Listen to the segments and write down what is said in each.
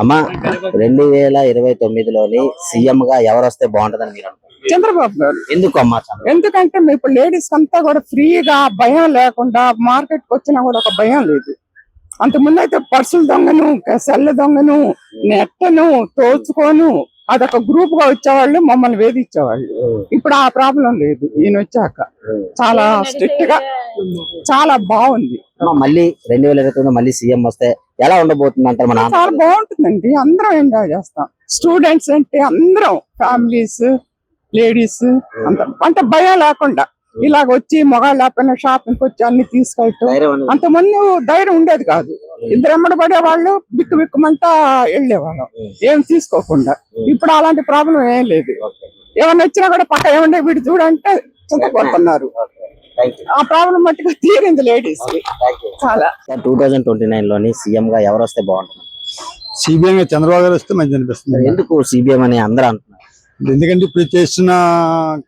అమ్మా 2029లోని సీఎం గా ఎవరు వస్తే బాగుంటదని మీరు అనుకుంటున్నారు? చంద్రబాబు గారు. ఎందుకు అమ్మా? ఎందుకంటే ఇప్పుడు లేడీస్ అంతా కూడా ఫ్రీగా భయం లేకుండా మార్కెట్ కి వచ్చినా కూడా ఒక భయం లేదు. అంతకుముందు అయితే పర్సుల దొంగను, సెల్ల దొంగను, నెట్టను, తోచుకోను అదొక గ్రూప్ గా వచ్చేవాళ్ళు, మమ్మల్ని వేధించేవాళ్ళు. ఇప్పుడు ఆ ప్రాబ్లం లేదు. ఈయన వచ్చాక చాలా స్ట్రిక్ట్ గా చాలా బాగుంది. మళ్ళీ 2029 మళ్ళీ సీఎం వస్తే ఎలా ఉండబోతుంది అంటారు? మన చాలా బాగుంటుందండి. అందరం ఎంజాయ్ చేస్తాం. స్టూడెంట్స్ అంటే అందరం, ఫ్యామిలీస్, లేడీస్ అంత భయం లేకుండా ఇలాగ వచ్చి మొగాళ్ళు లేకపోయినా షాపింగ్ వచ్చి అన్ని తీసుకెళ్ళటం. అంతమంది ధైర్యం ఉండేది కాదు. ఇద్దరు ఎమ్మడి పడే వాళ్ళు బిక్కు బిక్కుమంటా వెళ్ళేవాళ్ళం ఏం తీసుకోకుండా. ఇప్పుడు అలాంటి ప్రాబ్లం ఏం లేదు. ఏమన్నా వచ్చినా కూడా పక్క ఏమంటే వీడు చూడంటే చింతపడుతున్నారు. ఆ ప్రాబ్లం మట్టుగా తీరింది లేడీస్ చాలా. 2029లోని సీఎం గా ఎవరు వస్తే బాగుంటుంది? సిబిఎం చంద్రబాబు గారు వస్తే మంచి అనిపిస్తుంది. ఎందుకు సిబిఎం అని అందరూ అంటున్నారు? ఎందుకంటే ఇప్పుడు చేసిన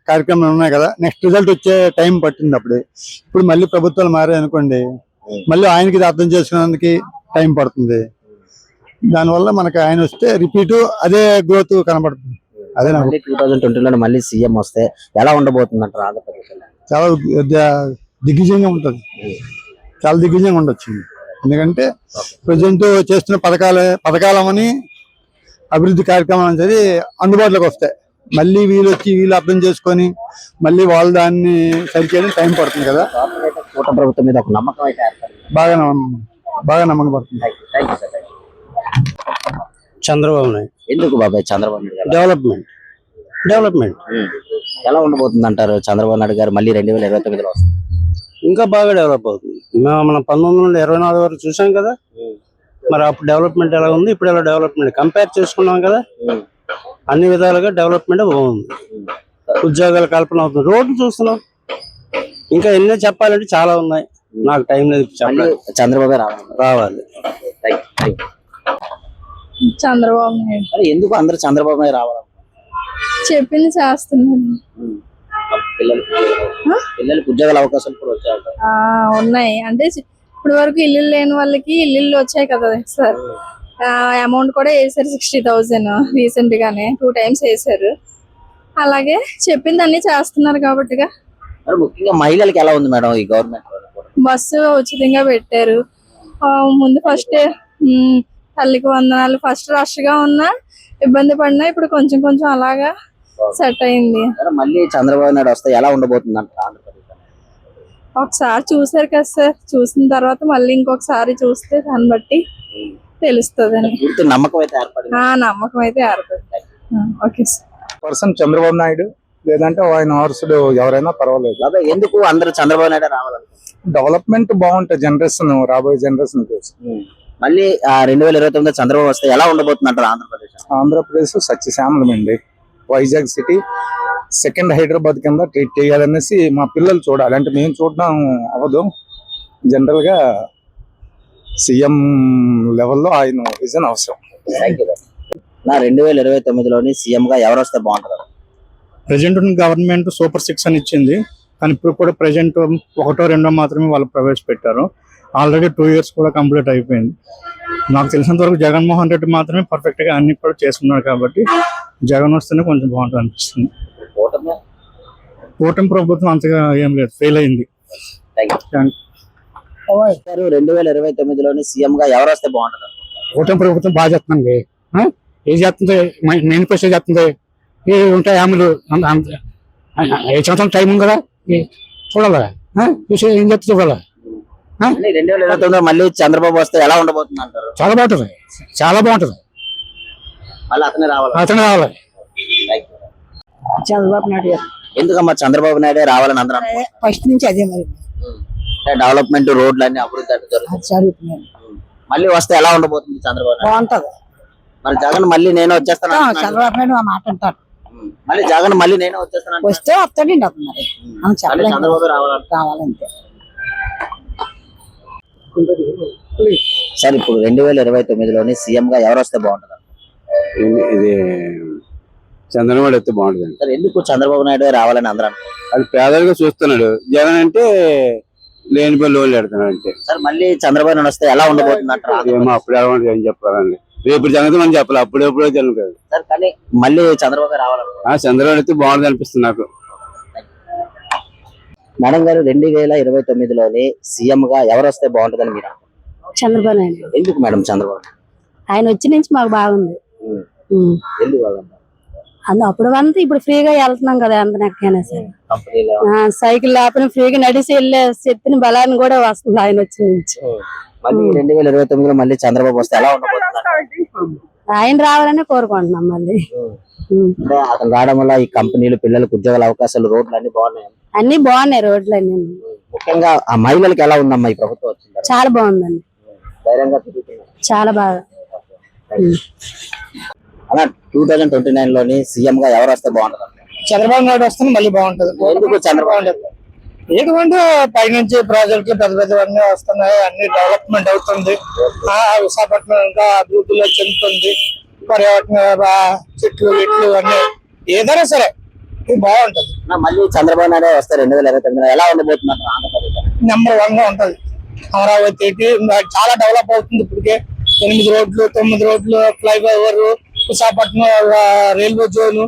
కార్యక్రమాలు ఉన్నాయి కదా, నెక్స్ట్ రిజల్ట్ వచ్చే టైం పట్టింది. ఇప్పుడు మళ్ళీ ప్రభుత్వాలు మారాయి అనుకోండి, మళ్ళీ ఆయనకి ఇది అర్థం చేసుకునేందుకు టైం పడుతుంది. దానివల్ల మనకి ఆయన వస్తే రిపీట్ అదే గ్రోత్ కనబడుతుంది. అదే 2020లో మళ్ళీ సీఎం వస్తే ఎలా ఉండబోతుంది అంటారు ఆంధ్రప్రదేశ్? చాలా దిగ్విజయంగా ఉంటుంది. చాలా దిగ్విజయంగా ఉండొచ్చు. ఎందుకంటే ప్రజెంట్ చేస్తున్న పథకాలమని అభివృద్ధి కార్యక్రమాలు అనేది అందుబాటులోకి వస్తాయి. మళ్ళీ వీళ్ళు అర్థం చేసుకొని మళ్ళీ వాళ్ళు దాన్ని సరిచేయడం టైం పడుతుంది కదా. కూటమి ప్రభుత్వం మీద ఒక నమ్మకం అయితే బాగా నమ్మకం పడుతుంది. చంద్రబాబు నాయుడు. ఎందుకు బాబాయ్ చంద్రబాబు నాయుడు గారు? డెవలప్మెంట్ ఎలా ఉండబోతుంది అంటారు? చంద్రబాబు నాయుడు గారు మళ్ళీ 2029లో వస్తారు. ఇంకా బాగా డెవలప్ అవుతుంది. మనం 1924 వరకు చూసాం కదా, మరి అప్పుడు డెవలప్మెంట్ ఎలా ఉంది, ఇప్పుడు ఎలా డెవలప్మెంట్ కంపేర్ చేసుకున్నాం కదా. అన్ని విధాలుగా డెవలప్మెంట్ బాగుంది. ఉద్యోగాల కల్పన అవుతుంది. రోడ్లు చూస్తున్నాం. ఇంకా ఎన్నో చెప్పాలంటే చాలా ఉన్నాయి. నాకు టైం లేదు. చంద్రబాబు రావాలి. చంద్రబాబు నాయుడు. ఎందుకు అందరూ చంద్రబాబు నాయుడు రావాలి? చెప్పింది చేస్తున్నాను. పిల్లలకి ఉద్యోగాల అవకాశాలు కూడా వచ్చాయి. ఉన్నాయి. అంటే ఇప్పుడు వరకు ఇల్లు లేని వాళ్ళకి ఇల్లు వచ్చాయి కదా సార్. అమౌంట్ కూడా వేసారు 60,000 రీసెంట్ గానే 2 times వేసారు. అలాగే చెప్పింది అన్ని చేస్తున్నారు కాబట్టి. ముఖ్యంగా మహిళలకి ఎలా ఉంది మేడం ఈ గవర్నమెంట్? బస్సు ఉచితంగా పెట్టారు. ముందు ఫస్ట్ తల్లికి వందనాలు ఫస్ట్ రష్ గా ఉన్నా ఇబ్బంది పడినా ఇప్పుడు కొంచెం కొంచెం అలాగా సెట్ అయింది. మళ్ళీ చంద్రబాబు నాయుడు వస్తే ఎలా ఉండబోతుంది అంటారు? ఒకసారి చూసారు కదా సార్, చూసిన తర్వాత మళ్ళీ ఇంకొకసారి చూస్తే దాన్ని బట్టి తెలుస్తుంది. నమ్మకం అయితే ఏర్పడింది. నమ్మకం అయితే ఏర్పడింది. Okay sir. Person Chandrababu Naidu, లేదంటే ఆయన వారసుడు ఎవరైనా పర్వాలేదు. ఎందుకు అందరూ చంద్రబాబు నాయుడు రావాలనుకుంటున్నారు? డెవలప్మెంట్ బాగుంటుంది. జనరేషన్ రాబోయే జనరేషన్ కోసం మళ్ళీ 2029 చంద్రబాబు వస్తే ఎలా ఉండబోతుంది అంటారు ఆంధ్రప్రదేశ్? ఆంధ్రప్రదేశ్ సస్యశ్యామలం అండి. వైజాగ్ సిటీ సెకండ్ హైదరాబాద్ కింద ట్రీట్ చేయాలనేసి మా పిల్లలు చూడాలి. అంటే మేము చూడడం అవ్వదు. జనరల్ గా సీఎం లెవెల్లో ఆయన విజన్ అవసరం. 2029లోని సీఎం గా ఎవరు వస్తే బాగుంటారు? ప్రెజెంట్ గవర్నమెంట్ సూపర్ 6 అని ఇచ్చింది, కానీ ఇప్పుడు కూడా ప్రెజెంట్ 1, 2 మాత్రమే వాళ్ళు ప్రవేశపెట్టారు. ఆల్రెడీ 2 years కూడా కంప్లీట్ అయిపోయింది. నాకు తెలిసినంత వరకు జగన్మోహన్ రెడ్డి మాత్రమే పర్ఫెక్ట్ గా అన్ని కూడా చేస్తున్నారు కాబట్టి జగన్ వస్తేనే కొంచెం బాగుంటుంది అనిపిస్తుంది. కూటమి ప్రభుత్వం అంతగా ఏం లేదు, ఫెయిల్ అయింది. 2029లోని సీఎం గా ఎవరు వస్తే బాగుంటుంది? కూటమి ప్రభుత్వం బాగా చేస్తుంది. ఏం చేస్తుంది? మేనిఫెస్టో చేస్తుంది. ఏ ఉంటాయి హామీలు? ఏ సంవత్సరం టైం ఉంది కదా, చూడాలా ఏం చేస్తుంది చూడాలా. 2029 మళ్ళీ చంద్రబాబు వస్తే ఎలా ఉండబోతుంది అంటారు? చాలా బాగుంటుంది. చాలా బాగుంటుంది. మళ్ళీ అతనే రావాలి. చంద్రబాబు నాయుడు గారు. ఎందుకమ్మా చంద్రబాబు నాయుడే రావాలని అందరూ? ఫస్ట్ నుంచి అదే మరి డెవలప్మెంట్, రోడ్లు అన్ని అభివృద్ధి జరుగుతుంది. మళ్ళీ వస్తే ఎలా ఉండబోతుంది చంద్రబాబు నాయుడు? బాగుంటది. మరి జగన్ మళ్ళీ నేను వచ్చేస్తాను. చంద్రబాబు నాయుడు ఆ మాట అంటారు. మళ్ళీ జగన్ మళ్ళీ నేను వచ్చేస్తాను వస్తే వస్తాడండి. మరి చంద్రబాబు రావాలంటే సార్ ఇప్పుడు 2029లోని సీఎం గా ఎవరు వస్తే బాగుంటుంది? ఇది చంద్రబాబు అయితే బాగుంటుంది. సార్ ఎందుకు చంద్రబాబు నాయుడు రావాలని అందరూ? అది పేదలుగా చూస్తున్నాడు. జగన్ అంటే లేని పని లోన్లు పెడుతున్నాడు అంటే. సార్ మళ్ళీ చంద్రబాబు నాయుడు వస్తే ఎలా ఉండబోతుంది అంటారు? ఏమో అప్పుడు ఎలా ఉంటుంది ఏం చెప్పాలండి. రేపు సంగతి మనం చెప్పాలి, అప్పుడెప్పుడో జరుగుతుంది. సార్ కానీ మళ్ళీ చంద్రబాబు గారు రావాలనుకుంటున్నారు. చంద్రబాబు అయితే బాగుంది అనిపిస్తుంది నాకు. మేడం గారు 2029లోని సీఎం గా ఎవరు వస్తే బాగుంటుందని మీరు అనుకుంటున్నారు? చంద్రబాబు నాయుడు. ఎందుకు మేడం చంద్రబాబు? ఆయన వచ్చి నుంచి మాకు బాగుంది. ఎందుకు బాగుంది? అప్పుడు అంతా ఇప్పుడు ఫ్రీగా వెళ్తున్నాం కదా అందరికైనా సరే. కంపెనీలో సైకిల్ లేకపోయినా ఫ్రీగా నడిచి వెళ్ళే శక్తిని బలాన్ని కూడా వస్తుంది ఆయన వచ్చి నుంచి. మళ్ళీ 2029లో మళ్ళీ చంద్రబాబు వస్తే ఎలా ఉండబోతున్నారు? ఆయన రావాలని కోరుకుంటున్నాం మళ్ళీ. అంటే అతను రావడం వల్ల ఈ కంపెనీలు, పిల్లలకు ఉద్యోగాల అవకాశాలు, రోడ్లు అన్ని బాగున్నాయి. అన్ని బాగున్నాయి రోడ్లు అన్ని. ముఖ్యంగా ఆ మహిళలకు ఎలా ఉందమ్మా ఈ ప్రభుత్వం వచ్చింది? చాలా బాగుందండి, ధైర్యంగా తిరుగుతున్నారు. చాలా బాగా. అలా 2029లోని సీఎం గా ఎవరు వస్తే బాగుంటుంది? చంద్రబాబు నాయుడు వస్తే మళ్ళీ బాగుంటది. ఎందుకు చంద్రబాబు? ఎందుకంటే పైనుంచి ప్రాజెక్టులు పెద్ద పెద్దవన్నీ వస్తున్నాయి, అన్ని డెవలప్మెంట్ అవుతుంది. విశాఖపట్నం ఇంకా అభివృద్ధిలో చెందుతుంది. పర్యాటక చెట్లు ఇట్లు అన్ని ఏదైనా సరే ఇది బాగుంటది. మళ్ళీ చంద్రబాబు నాయుడు వస్తే 2029లో ఎలా ఉండబోతున్నారు ఆంధ్రప్రదేశ్? నెంబర్ 1 గా ఉంటది. అమరావతి చాలా డెవలప్ అవుతుంది. ఇప్పటికే 8 రోడ్లు 9 రోడ్లు, ఫ్లైఓవర్, విశాఖపట్నం రైల్వే జోన్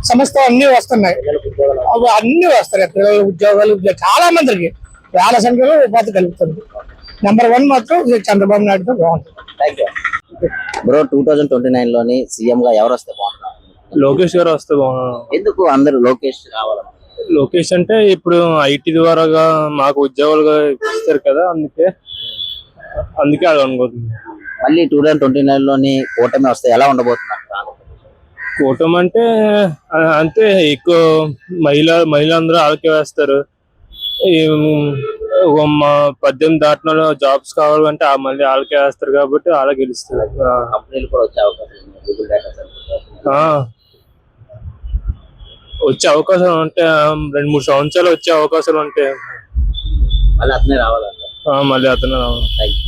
సంస్థ అన్ని వస్తున్నాయి. అవి అన్ని వస్తాయి. పిల్లల ఉద్యోగాలు చాలా మందికి వేల సంఖ్యలో ఉపాధి కలుగుతుంది. నెంబర్ 1 మాత్రం చంద్రబాబు నాయుడుతో బాగుంటుంది. బ్రో 2029లోని సీఎం గా ఎవరు వస్తే బాగుంటుంది? లోకేష్ గారు వస్తే బాగుంది. ఎందుకు అందరూ లోకేష్ రావాలని? లోకేష్ అంటే ఇప్పుడు ఐటీ ద్వారాగా మాకు ఉద్యోగాలుగా ఇస్తారు కదా, అందుకే అది అనుకుంటుంది. మళ్ళీ 2029లోని కూటమి వస్తే ఎలా ఉండబోతున్నారు? కూటమి అంటే అంతే, ఎక్కువ మహిళలందరూ ఆళ్ళకే వేస్తారు. 18 దాటిన జాబ్స్ కావాలంటే మళ్ళీ వాళ్ళకే వేస్తారు కాబట్టి వాళ్ళ గెలుస్తారు. కంపెనీలు కూడా వచ్చే అవకాశం ఉంది. గూగుల్ డేటా సెంటర్ వచ్చే అవకాశం ఉంటే 2-3 సంవత్సరాలు వచ్చే అవకాశాలు ఉంటాయి. మళ్ళీ అతనే రావాలంట. మళ్ళీ అతను థ్యాంక్ యూ.